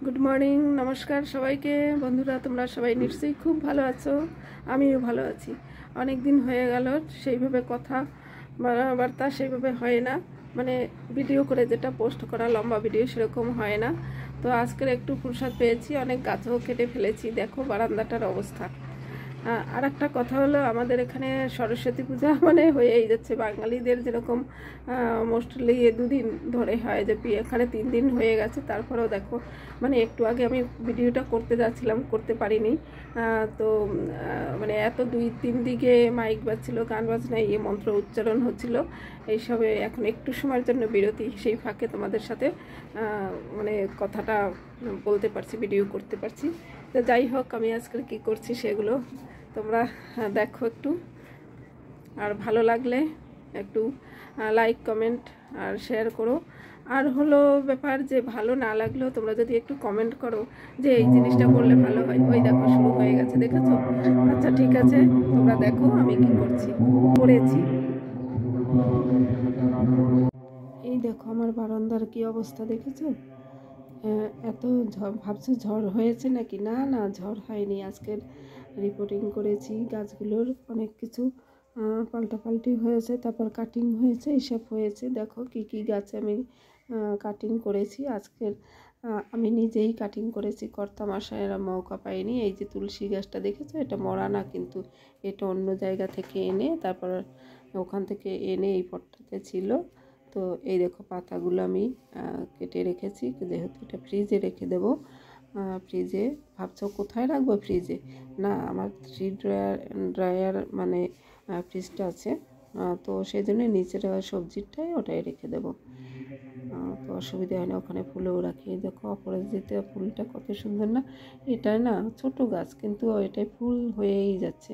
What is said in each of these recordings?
Good morning, নমস্কার সবাইকে। বন্ধুরা, তোমরা সবাই নিশ্চয়ই খুব ভালো আছো, আমিও ভালো আছি। অনেক দিন হয়ে গেল, সেইভাবে কথা বার্তা সেইভাবে হয় না, মানে ভিডিও করে যেটা পোস্ট করা লম্বা ভিডিও সেরকম হয় না। তো আজকের একটু ফুরসত পেয়েছি, অনেক গাছও কেটে ফেলেছি। দেখো বারান্দাটার অবস্থা। আর একটা কথা হলো, আমাদের এখানে সরস্বতী পূজা মানে হয়েই যাচ্ছে। বাঙালিদের যেরকম মোস্টলি দুদিন ধরে হয়, যে এখানে 3 দিন হয়ে গেছে। তারপরেও দেখো, মানে একটু আগে আমি ভিডিওটা করতে যাচ্ছিলাম, করতে পারিনি। তো মানে এত 2-3 দিকে মাইক বাজছিল, গান বাজনা, মন্ত্র উচ্চারণ হচ্ছিল এইসবে। এখন একটু সময়ের জন্য বিরতি, সেই ফাঁকে তোমাদের সাথে মানে কথাটা বলতে পারছি, ভিডিও করতে পারছি। তো যাই হোক, আমি আজকে কী করছি সেগুলো তোমরা দেখো একটু। আর ভালো লাগলে একটু লাইক, কমেন্ট আর শেয়ার করো। আর হলো ব্যাপার যে, ভালো না লাগলেও তোমরা যদি একটু কমেন্ট করো যে এই জিনিসটা করলে ভালো হয়। ওই দেখো শুরু হয়ে গেছে, দেখেছো? আচ্ছা ঠিক আছে, তোমরা দেখো আমি কি করেছি। এই দেখো আমার বারান্দার কি অবস্থা, দেখেছো? এত ভাবছো ঝড় হয়েছে নাকি? না না, ঝড় হয়নি। আজকের রিপোর্টিং করেছি, গাছগুলোর অনেক কিছু পাল্টাপাল্টি হয়েছে, তারপর কাটিং হয়েছে, এইসব হয়েছে। দেখো কি কি গাছ আমি কাটিং করেছি আজকের। আমি নিজেই কাটিং করেছি, কর্তামশায়েরা মৌকা পাইনি। এই যে তুলসী গাছটা দেখেছো, এটা মরা না কিন্তু, এটা অন্য জায়গা থেকে এনে, তারপর ওখান থেকে এনে এই পটটাতে ছিল। তো এই দেখো পাতাগুলো আমি কেটে রেখেছি, যেহেতু এটা ফ্রিজে রেখে দেবো। ফ্রিজে ভাবছো কোথায় রাখবো? ফ্রিজে না, আমার 3 ড্রায়ার মানে ফ্রিজটা আছে, তো সেই জন্য নিচের সবজিটাই ওটাই রেখে দেবো। তো অসুবিধা হয় না, ওখানে ফুলেও রাখি। দেখো অপরাজিতা ফুলটা কত সুন্দর না? এটা না ছোট গাছ, কিন্তু এটাই ফুল হয়েই যাচ্ছে।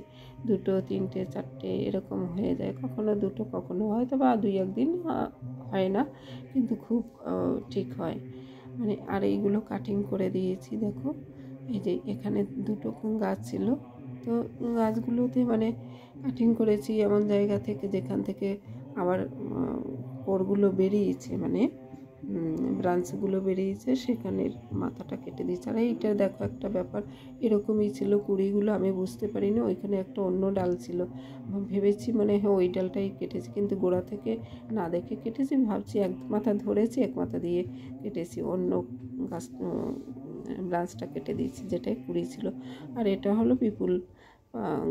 2, 3, 4 এরকম হয়ে যায়, কখনো 2, কখনো হয়তো বা 2-1 দিন হয় না, কিন্তু খুব ঠিক হয় মানে। আর এইগুলো কাটিং করে দিয়েছি। দেখো এই যে এখানে 2 গাছ ছিল, তো গাছগুলোতে মানে কাটিং করেছি এমন জায়গা থেকে যেখান থেকে আবার কোরগুলো বেরিয়েছে, মানে ব্রাঞ্চগুলো বেরিয়েছে, সেখানের মাথাটা কেটে দিয়েছে। আর এইটা দেখো একটা ব্যাপার, এরকমই ছিল কুড়িগুলো, আমি বুঝতে পারিনি ওইখানে একটা অন্য ডাল ছিল। ভেবেছি মানে হ্যাঁ ওই ডালটাই কেটেছি, কিন্তু গোড়া থেকে না দেখে কেটেছি, ভাবছি এক মাথা ধরেছি, এক মাথা দিয়ে কেটেছি, অন্য গাছ ব্রাঞ্চটা কেটে দিয়েছি যেটাই কুড়ি ছিল। আর এটা হলো পিপুল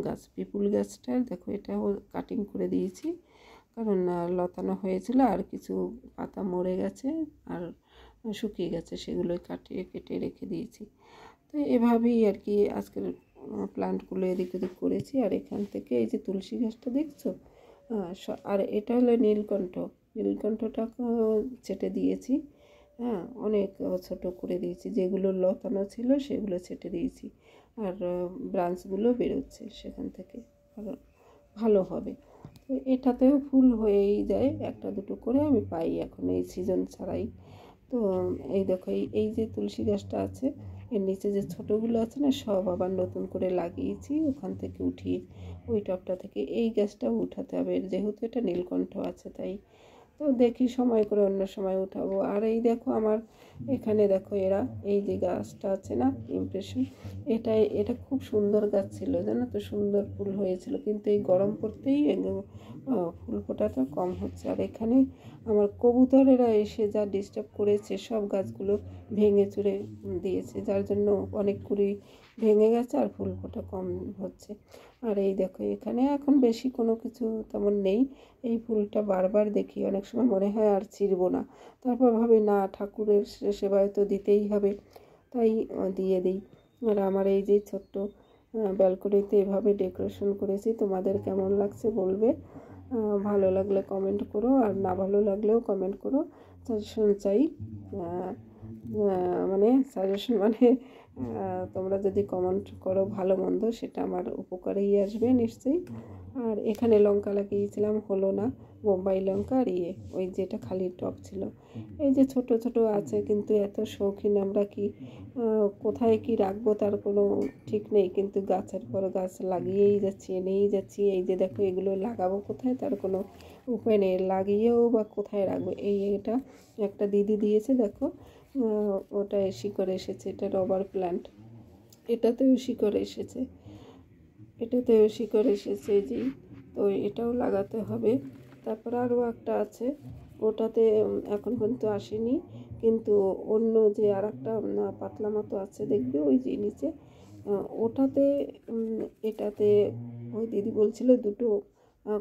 গাছ। পিপুল গাছটা দেখো, এটাও কাটিং করে দিয়েছি, কারণ লতানো হয়েছিল, আর কিছু পাতা মরে গেছে আর শুকিয়ে গেছে, সেগুলোই কেটে রেখে দিয়েছি। তো এভাবেই আর কি আজকের প্লান্টগুলো এদিক ওদিক করেছি। আর এখান থেকে এই যে তুলসী গাছটা দেখছো, আর এটা হলো নীলকণ্ঠটা ছেটে দিয়েছি। হ্যাঁ, অনেক ছোট করে দিয়েছি, যেগুলো লতানো ছিল সেগুলো ছেটে দিয়েছি। আর ব্রাঞ্চগুলো বেরোচ্ছে সেখান থেকে, আর ভালো হবে। তো এটাতেও ফুল হয়েই যায়, 1-2 করে আমি পাই এখন এই সিজন ছাড়াই। তো এই দেখো, এই যে তুলসী গাছটা আছে, এর নিচে যে ছোটোগুলো আছে না, সব আবার নতুন করে লাগিয়েছি, ওখান থেকে উঠিয়ে ওই টবটা থেকে এই গাছটাও উঠাতে হবে, যেহেতু এটা নীলকণ্ঠ আছে তাই। তো দেখি সময় করে অন্য সময় উঠাবো। আর এই দেখো আমার এখানে দেখো, এরা এই যে গাছটা আছে না, ইমপ্রেশন, এটা খুব সুন্দর গাছ ছিল, জানো তো, সুন্দর ফুল হয়েছিল, কিন্তু এই গরম পড়তেই ফুল ফোটাটা কম হচ্ছে। আর এখানে আমার কবুতরেরা এসে যা ডিস্টার্ব করেছে, সব গাছগুলো ভেঙে চুরে দিয়েছে, যার জন্য অনেক কুড়ি ভেঙে গেছে আর ফুল ফোটা কম হচ্ছে। আর এই দেখো এখানে এখন বেশি কোনো কিছু তেমন নেই। এই ফুলটা বারবার দেখি, অনেক সময় মনে হয় আর ছিঁড়বো না, তারপর ভাবি না, ঠাকুরের সেবায় তো দিতেই হবে, তাই দিয়ে দিই। আর আমার এই যে ছোট্ট ব্যালকনিতে এভাবে ডেকোরেশন করেছি, তোমাদের কেমন লাগছে বলবে। ভালো লাগলে কমেন্ট করো, আর না ভালো লাগলেও কমেন্ট করো। সাজেশন চাই, মানে সাজেশন মানে তোমরা যদি কমেন্ট করো ভালো মন্দ, সেটা আমার উপকারেই আসবে নিশ্চয়ই। আর এখানে লঙ্কা লাগিয়েছিলাম, হলো না, বোম্বাই লঙ্কা আর ওই যেটা খালি টক ছিল। এই যে ছোট ছোট আছে, কিন্তু এত শৌখিন আমরা কি কোথায় কি রাখবো তার কোনো ঠিক নেই, কিন্তু গাছের পর গাছ লাগিয়েই যাচ্ছি, এনেই যাচ্ছি। এই যে দেখো, এগুলো লাগাবো কোথায় তার কোনো উপায় নেই, লাগিয়েও বা কোথায় রাখবো। এটা একটা দিদি দিয়েছে, দেখো ওটা শিকড় এসেছে, এটা রবার প্ল্যান্ট, এটাতেও শিকড় এসেছে, এটাতেও শিকড় এসেছে যে। তো এটাও লাগাতে হবে। তারপর আরও একটা আছে, ওটাতে এখন পর্যন্ত আসেনি, কিন্তু অন্য যে আর একটা পাতলা মতো আছে দেখবে ওই যে নিচে, ওটাতে এটাতে ওই দিদি বলছিল দুটো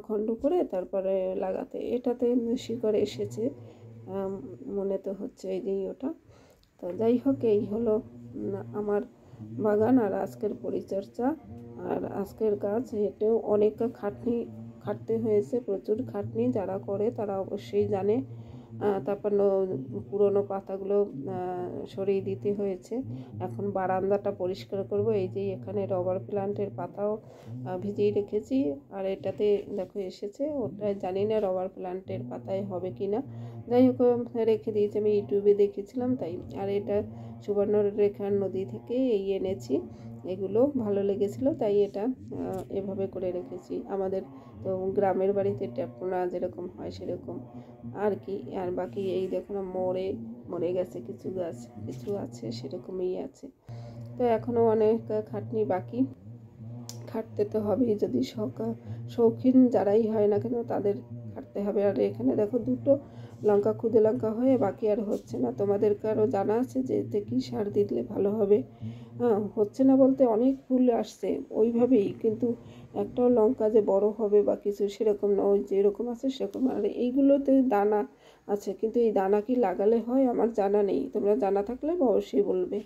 খণ্ড করে তারপরে লাগাতে। এটাতে শিকড় এসেছে মনে তো হচ্ছে, এই যে ওটা। তো যাই হোক, এই হলো আমার বাগান আর আজকের পরিচর্যা আর আজকের কাজ। হেঁটেও অনেক খাটতে হয়েছে, প্রচুর খাটনি, যারা করে তারা অবশ্যই জানে। তারপর পুরনো পাতাগুলো সরিয়ে দিতে হয়েছে। এখন বারান্দাটা পরিষ্কার করব। এই যে এখানে রবার প্ল্যান্টের পাতাও ভিজিয়ে রেখেছি, আর এটাতে দেখো এসেছে, ওটা জানি না রবার প্ল্যান্টের পাতায় হবে কি না। যাই হোক, রেখে দিয়েছি, আমি ইউটিউবে দেখেছিলাম তাই। আর এটা সুবর্ণরেখা নদী থেকে এনেছি, এগুলো ভালো লেগেছিলো তাই এটা এভাবে করে রেখেছি। আমাদের তো গ্রামের বাড়িতে ট্যাপনা যেরকম হয় সেরকম আর কি। আর বাকি এই দেখো না, মরে গেছে কিছু গাছ, কিছু আছে সেরকমই আছে। তো এখনও অনেক খাটনি বাকি, খাটতে তো হবেই, যদি শৌখিন যারাই হয় না কেন তাদের খাটতে হবে। আর এখানে দেখো দুটো লঙ্কা, খুদে লঙ্কা হয়ে বাকি আর হচ্ছে না। তোমাদের কারো জানা আছে যে এতে কী সার দিলে ভালো হবে? হ্যাঁ, হচ্ছে না বলতে অনেক ফুল আসছে ওইভাবেই, কিন্তু একটাও লঙ্কা যে বড় হবে বা কিছু সেরকম না, ওই যেরকম আছে সেরকম। আর এইগুলোতে দানা আছে, কিন্তু এই দানা কি লাগালে হয় আমার জানা নেই, তোমরা জানা থাকলে অবশ্যই বলবে।